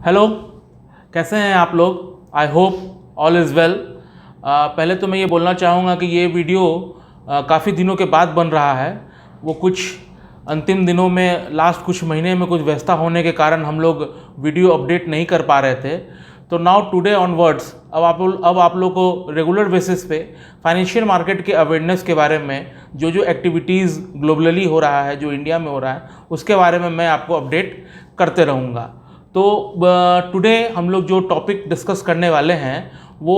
Hello, कैसे हैं आप लोग? I hope all is well. पहले तो मैं ये बोलना चाहूँगा कि ये वीडियो काफ़ी दिनों के बाद बन रहा है। वो कुछ अंतिम दिनों में, लास्ट कुछ महीने में कुछ व्यस्तता होने के कारण हम लोग वीडियो अपडेट नहीं कर पा रहे थे। तो नाउ टुडे ऑनवर्ड्स अब आप लोग को रेगुलर बेसिस पे फाइनेंशियल मार्केट के अवेयरनेस के बारे में जो एक्टिविटीज़ ग्लोबली हो रहा है, जो इंडिया में हो रहा है, उसके बारे में मैं आपको अपडेट करते रहूँगा। तो टुडे हम लोग जो टॉपिक डिस्कस करने वाले हैं वो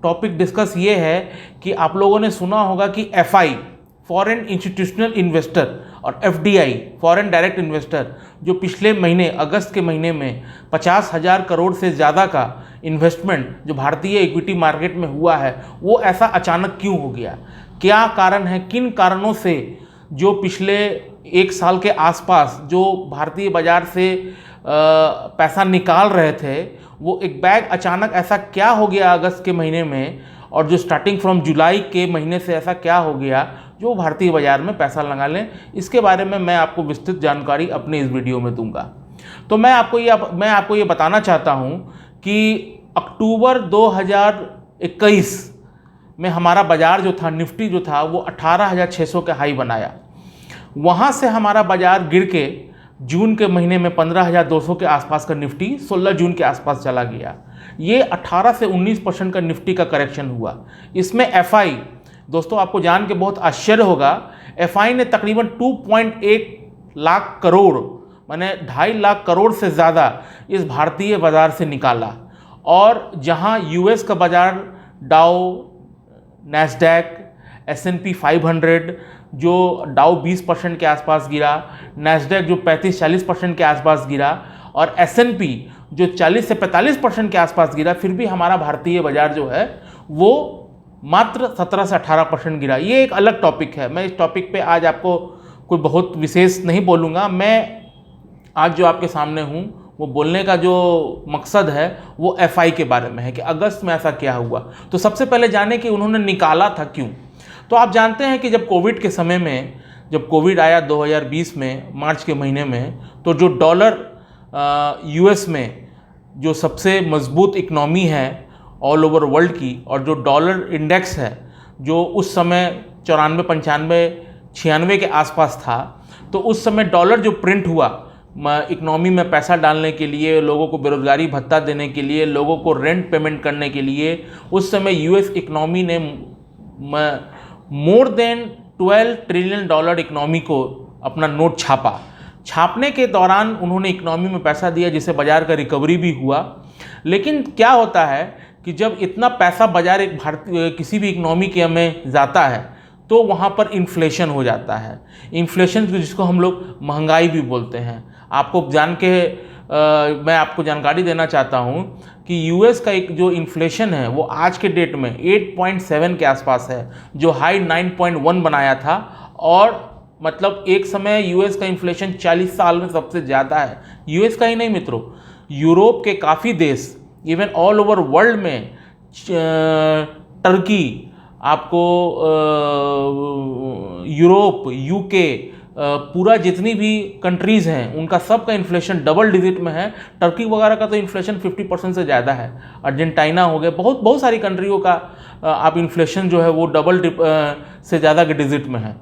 टॉपिक डिस्कस ये है कि आप लोगों ने सुना होगा कि एफआई फॉरेन इंस्टीट्यूशनल इन्वेस्टर और एफडीआई फॉरेन डायरेक्ट इन्वेस्टर जो पिछले महीने अगस्त के महीने में 50,000 करोड़ से ज़्यादा का इन्वेस्टमेंट जो भारतीय इक्विटी मार्केट में हुआ है, वो ऐसा अचानक क्यों हो गया, क्या कारण है, किन कारणों से जो पिछले एक साल के आसपास जो भारतीय बाजार से पैसा निकाल रहे थे, वो एक बैग अचानक ऐसा क्या हो गया अगस्त के महीने में, और जो स्टार्टिंग फ्रॉम जुलाई के महीने से ऐसा क्या हो गया जो भारतीय बाजार में पैसा लगा लें, इसके बारे में मैं आपको विस्तृत जानकारी अपने इस वीडियो में दूंगा। तो मैं आपको ये बताना चाहता हूं कि अक्टूबर 2021 में हमारा बाजार जो था, निफ्टी जो था, वो 18,600 का हाई बनाया। वहाँ से हमारा बाजार गिर के जून के महीने में 15,200 के आसपास का निफ्टी 16 जून के आसपास चला गया। ये 18 से 19% का निफ्टी का करेक्शन हुआ। इसमें एफआई, दोस्तों आपको जान के बहुत आश्चर्य होगा, एफआई ने तकरीबन 2.1 लाख करोड़, माने 2.5 लाख करोड़ से ज़्यादा इस भारतीय बाजार से निकाला। और जहां यूएस का बाजार, डाउ, नैस्डैक, S&P 500, जो डाउ 20% के आसपास गिरा, नैस्डैक जो 35-40% के आसपास गिरा, और S&P जो 40 से 45% के आसपास गिरा, फिर भी हमारा भारतीय बाजार जो है वो मात्र 17 से 18% गिरा। ये एक अलग टॉपिक है। मैं इस टॉपिक पे आज आपको कोई बहुत विशेष नहीं बोलूँगा। मैं आज जो आपके सामने हूँ वो बोलने का जो मकसद है वो एफआई के बारे में है कि अगस्त में ऐसा क्या हुआ। तो सबसे पहले जाने कि उन्होंने निकाला था क्यों। तो आप जानते हैं कि जब कोविड के समय में, जब कोविड आया 2020 में मार्च के महीने में, तो जो डॉलर यूएस में जो सबसे मजबूत इकनॉमी है ऑल ओवर वर्ल्ड की, और जो डॉलर इंडेक्स है जो उस समय 94, 95, 96 के आसपास था, तो उस समय डॉलर जो प्रिंट हुआ इकनॉमी में पैसा डालने के लिए, लोगों को बेरोजगारी भत्ता देने के लिए, लोगों को रेंट पेमेंट करने के लिए, उस समय यूएस इकनॉमी ने more than 12 trillion dollar economy को अपना नोट छापने के दौरान उन्होंने इकनॉमी में पैसा दिया, जिससे बाजार का रिकवरी भी हुआ। लेकिन क्या होता है कि जब इतना पैसा बाजार किसी भी इकनॉमी के में जाता है तो वहाँ पर इन्फ्लेशन हो जाता है। इन्फ्लेशन जिसको हम लोग महंगाई भी बोलते हैं। आपको जान के मैं आपको जानकारी देना चाहता हूँ कि यूएस का एक जो इन्फ्लेशन है वो आज के डेट में 8.7 के आसपास है, जो हाई 9.1 बनाया था। और मतलब एक समय यूएस का इन्फ्लेशन 40 साल में सबसे ज़्यादा है। यूएस का ही नहीं मित्रों, यूरोप के काफ़ी देश, इवन ऑल ओवर वर्ल्ड में, टर्की, आपको यूरोप, यूके, पूरा जितनी भी कंट्रीज़ हैं उनका सबका इन्फ्लेशन डबल डिजिट में है। टर्की वगैरह का तो इन्फ्लेशन 50% से ज़्यादा है। अर्जेंटीना हो गया, बहुत सारी कंट्रियों का आप इन्फ्लेशन जो है वो डबल से ज़्यादा के डिजिट में है।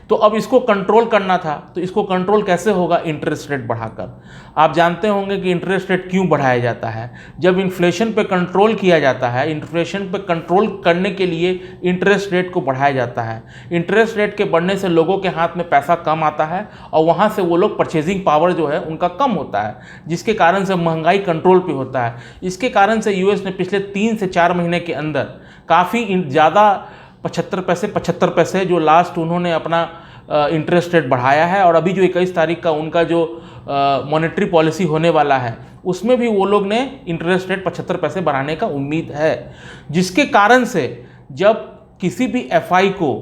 तो अब इसको कंट्रोल करना था, तो इसको कंट्रोल कैसे होगा? इंटरेस्ट रेट बढ़ाकर। आप जानते होंगे कि इंटरेस्ट रेट क्यों बढ़ाया जाता है। जब इन्फ्लेशन पे कंट्रोल किया जाता है, इन्फ्लेशन पे कंट्रोल करने के लिए इंटरेस्ट रेट को बढ़ाया जाता है। इंटरेस्ट रेट के बढ़ने से लोगों के हाथ में पैसा कम आता है और वहाँ से वो लोग परचेजिंग पावर जो है उनका कम होता है, जिसके कारण से महंगाई कंट्रोल पे होता है। इसके कारण से यूएस ने पिछले 3 से 4 महीने के अंदर काफ़ी ज़्यादा 75 पैसे जो लास्ट उन्होंने अपना इंटरेस्ट रेट बढ़ाया है। और अभी जो 21 तारीख का उनका जो मॉनेटरी पॉलिसी होने वाला है उसमें भी वो लोग ने इंटरेस्ट रेट 75 पैसे बढ़ाने का उम्मीद है, जिसके कारण से जब किसी भी एफआई को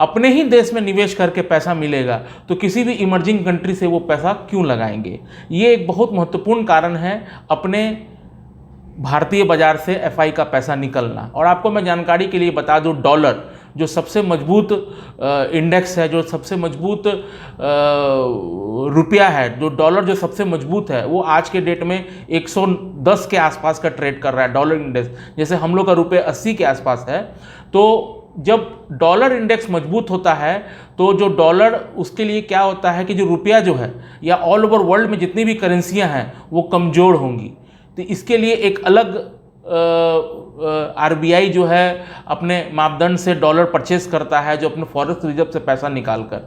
अपने ही देश में निवेश करके पैसा मिलेगा तो किसी भी इमर्जिंग कंट्री से वो पैसा क्यों लगाएंगे। ये एक बहुत महत्वपूर्ण कारण है अपने भारतीय बाजार से एफआई का पैसा निकलना। और आपको मैं जानकारी के लिए बता दूं, जो सबसे मजबूत इंडेक्स है, जो सबसे मजबूत रुपया है, जो डॉलर जो सबसे मजबूत है, वो आज के डेट में 110 के आसपास का ट्रेड कर रहा है डॉलर इंडेक्स। जैसे हम लोग का रुपये 80 के आसपास है। तो जब डॉलर इंडेक्स मजबूत होता है तो जो डॉलर, उसके लिए क्या होता है कि जो रुपया जो है या ऑल ओवर वर्ल्ड में जितनी भी करेंसियां हैं वो कमज़ोर होंगी। तो इसके लिए एक अलग आरबीआई जो है अपने मापदंड से डॉलर परचेस करता है, जो अपने फॉरेक्स रिजर्व से पैसा निकाल कर।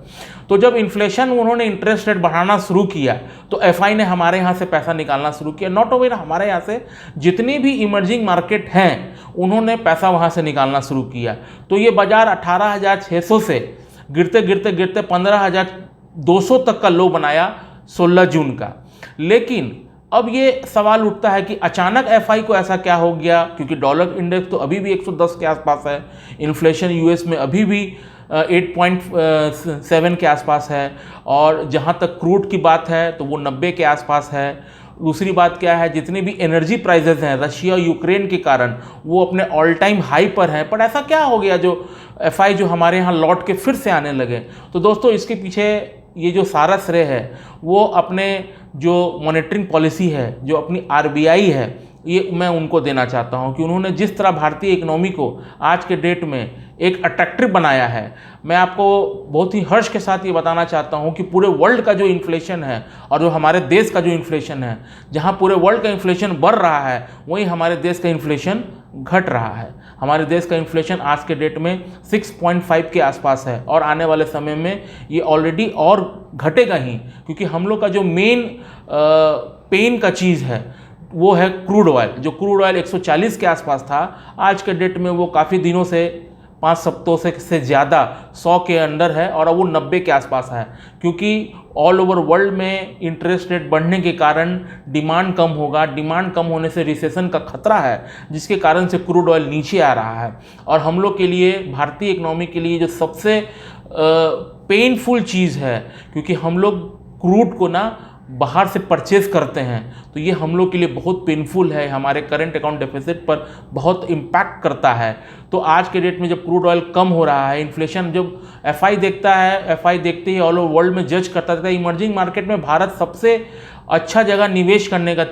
तो जब इन्फ्लेशन, उन्होंने इंटरेस्ट रेट बढ़ाना शुरू किया तो एफआई ने हमारे यहाँ से पैसा निकालना शुरू किया। नॉट ओनली हमारे यहाँ से, जितनी भी इमर्जिंग मार्केट हैं उन्होंने पैसा वहाँ से निकालना शुरू किया। तो ये बाजार 18,600 से गिरते गिरते गिरते 15,200 तक का लो बनाया 16 जून का। लेकिन अब ये सवाल उठता है कि अचानक एफआई को ऐसा क्या हो गया, क्योंकि डॉलर इंडेक्स तो अभी भी 110 के आसपास है, इन्फ्लेशन यूएस में अभी भी 8.7 के आसपास है, और जहाँ तक क्रूड की बात है तो वो 90 के आसपास है। दूसरी बात क्या है, जितने भी एनर्जी प्राइजेस हैं रशिया यूक्रेन के कारण वो अपने ऑल टाइम हाई पर हैं। पर ऐसा क्या हो गया जो एफआई जो हमारे यहाँ लौट के फिर से आने लगे? तो दोस्तों, इसके पीछे ये जो सारा श्रेय है वो अपने जो मॉनेटरिंग पॉलिसी है, जो अपनी आरबीआई है, ये मैं उनको देना चाहता हूँ कि उन्होंने जिस तरह भारतीय इकोनॉमी को आज के डेट में एक अट्रैक्टिव बनाया है। मैं आपको बहुत ही हर्ष के साथ ये बताना चाहता हूँ कि पूरे वर्ल्ड का जो इन्फ्लेशन है और जो हमारे देश का जो इन्फ्लेशन है, जहाँ पूरे वर्ल्ड का इन्फ्लेशन बढ़ रहा है वहीं हमारे देश का इन्फ्लेशन घट रहा है। हमारे देश का इन्फ्लेशन आज के डेट में 6.5 के आसपास है, और आने वाले समय में ये ऑलरेडी और घटेगा ही, क्योंकि हम लोग का जो मेन पेन का चीज़ है वो है क्रूड ऑयल। जो क्रूड ऑयल 140 के आसपास था, आज के डेट में वो काफ़ी दिनों से 5 हफ्तों से ज़्यादा 100 के अंडर है, और अब वो 90 के आसपास है, क्योंकि ऑल ओवर वर्ल्ड में इंटरेस्ट रेट बढ़ने के कारण डिमांड कम होगा। डिमांड कम होने से रिसेशन का खतरा है, जिसके कारण से क्रूड ऑयल नीचे आ रहा है। और हम लोग के लिए, भारतीय इकोनॉमी के लिए जो सबसे पेनफुल चीज़ है, क्योंकि हम लोग क्रूड को ना बाहर से परचेज करते हैं, तो ये हम लोग के लिए बहुत पेनफुल है, हमारे करंट अकाउंट डेफिसिट पर बहुत इम्पैक्ट करता है। तो आज के डेट में जब क्रूड ऑयल कम हो रहा है, इन्फ्लेशन जब एफआई देखता है, एफआई देखते ही ऑल ओवर वर्ल्ड में जज करता है, इमर्जिंग मार्केट में भारत सबसे अच्छा जगह निवेश करने का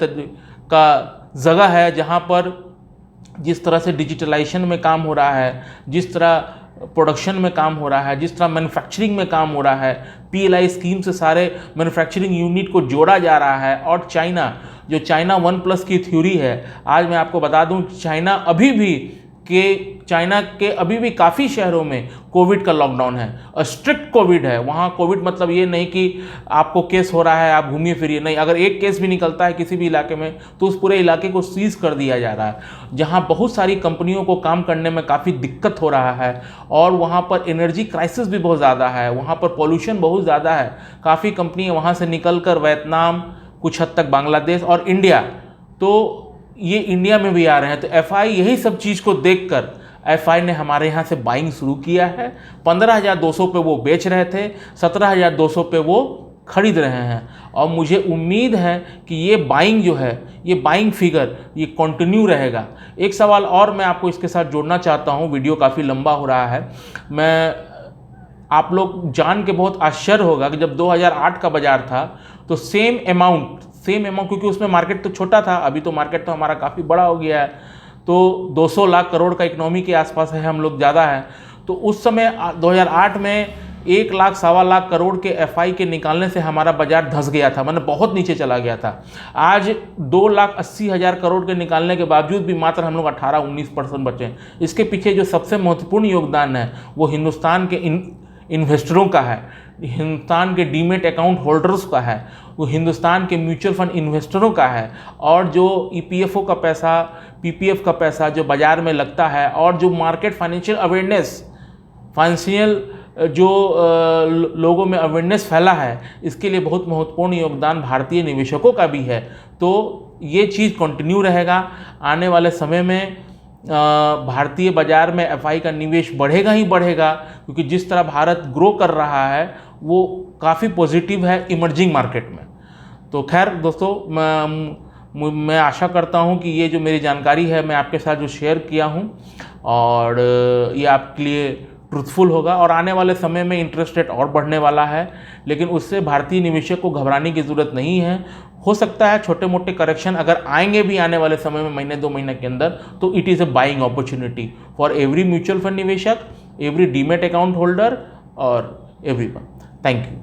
जगह है, जहाँ पर जिस तरह से डिजिटलाइजेशन में काम हो रहा है, जिस तरह प्रोडक्शन में काम हो रहा है, जिस तरह मैन्युफैक्चरिंग में काम हो रहा है, पीएलआई स्कीम से सारे मैन्युफैक्चरिंग यूनिट को जोड़ा जा रहा है। और चाइना, जो चाइना 1+ की थ्योरी है, आज मैं आपको बता दूं, चाइना के अभी भी काफ़ी शहरों में कोविड का लॉकडाउन है, स्ट्रिक्ट कोविड है। वहाँ कोविड मतलब ये नहीं कि आपको केस हो रहा है आप घूमिए फिरिए, नहीं, अगर एक केस भी निकलता है किसी भी इलाके में तो उस पूरे इलाके को सीज कर दिया जा रहा है। जहाँ बहुत सारी कंपनियों को काम करने में काफ़ी दिक्कत हो रहा है, और वहाँ पर एनर्जी क्राइसिस भी बहुत ज़्यादा है, वहाँ पर पॉल्यूशन बहुत ज़्यादा है। काफ़ी कंपनियाँ वहाँ से निकल कर वियतनाम, कुछ हद तक बांग्लादेश और इंडिया, तो ये इंडिया में भी आ रहे हैं। तो एफआई यही सब चीज़ को देखकर एफआई ने हमारे यहाँ से बाइंग शुरू किया है। 15,200 पे वो बेच रहे थे, 17,200 पे वो खरीद रहे हैं, और मुझे उम्मीद है कि ये बाइंग जो है, ये बाइंग फिगर ये कंटिन्यू रहेगा। एक सवाल और मैं आपको इसके साथ जोड़ना चाहता हूँ, वीडियो काफ़ी लंबा हो रहा है। आप लोग जान के बहुत आश्चर्य होगा कि जब 2008 का बाजार था तो सेम अमाउंट, क्योंकि उसमें मार्केट तो छोटा था, अभी तो मार्केट तो हमारा काफ़ी बड़ा हो गया है, तो 200 लाख करोड़ का इकोनॉमी के आसपास है, हम लोग ज़्यादा है। तो उस समय 2008 में 1 लाख, 1.25 लाख करोड़ के एफआई के निकालने से हमारा बाजार धंस गया था, मतलब बहुत नीचे चला गया था। आज 2,80,000 करोड़ के निकालने के बावजूद भी मात्र हम लोग 18-19% बचे। इसके पीछे जो सबसे महत्वपूर्ण योगदान है वो हिंदुस्तान के इन्वेस्टरों का है, हिंदुस्तान के डीमेट अकाउंट होल्डर्स का है, वो हिंदुस्तान के म्यूचुअल फंड इन्वेस्टरों का है, और जो ईपीएफओ का पैसा, पीपीएफ का पैसा जो बाज़ार में लगता है, और जो मार्केट फाइनेंशियल अवेयरनेस, जो लोगों में अवेयरनेस फैला है, इसके लिए बहुत महत्वपूर्ण योगदान भारतीय निवेशकों का भी है। तो ये चीज़ कंटिन्यू रहेगा। आने वाले समय में भारतीय बाज़ार में एफआई का निवेश बढ़ेगा ही बढ़ेगा, क्योंकि जिस तरह भारत ग्रो कर रहा है वो काफ़ी पॉजिटिव है इमर्जिंग मार्केट में। तो खैर दोस्तों, मैं आशा करता हूं कि ये जो मेरी जानकारी है मैं आपके साथ जो शेयर किया हूं, और ये आपके लिए ट्रुथफुल होगा और आने वाले समय में इंटरेस्ट रेट और बढ़ने वाला है, लेकिन उससे भारतीय निवेशक को घबराने की ज़रूरत नहीं है। हो सकता है छोटे मोटे करेक्शन अगर आएंगे भी आने वाले समय में, महीने 2 महीने के अंदर, तो it is a buying opportunity for every mutual fund निवेशक, एवरी डीमेट अकाउंट होल्डर और एवरीवन। Thank you.